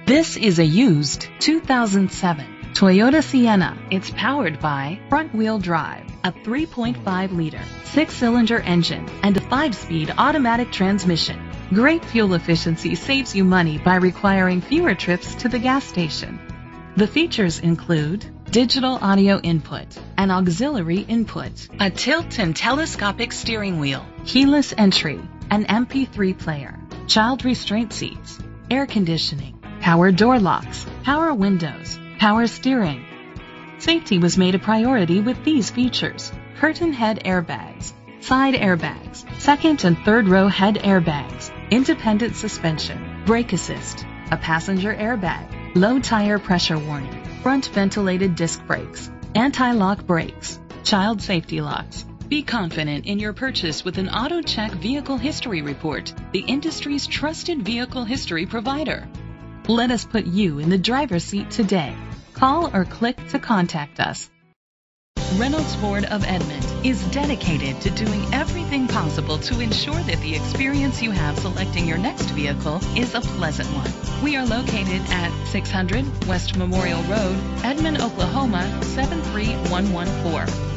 This is a used 2007 Toyota Sienna. It's powered by front-wheel drive, a 3.5-liter, 6-cylinder engine, and a 5-speed automatic transmission. Great fuel efficiency saves you money by requiring fewer trips to the gas station. The features include digital audio input, an auxiliary input, a tilt and telescopic steering wheel, keyless entry, an MP3 player, child restraint seats, air conditioning, power door locks, power windows, power steering. Safety was made a priority with these features: curtain head airbags, side airbags, second and third row head airbags, independent suspension, brake assist, a passenger airbag, low tire pressure warning, front ventilated disc brakes, anti-lock brakes, child safety locks. Be confident in your purchase with an AutoCheck Vehicle History Report, the industry's trusted vehicle history provider. Let us put you in the driver's seat today. Call or click to contact us. Reynolds Ford of Edmond is dedicated to doing everything possible to ensure that the experience you have selecting your next vehicle is a pleasant one. We are located at 600 West Memorial Road, Edmond, Oklahoma 73114.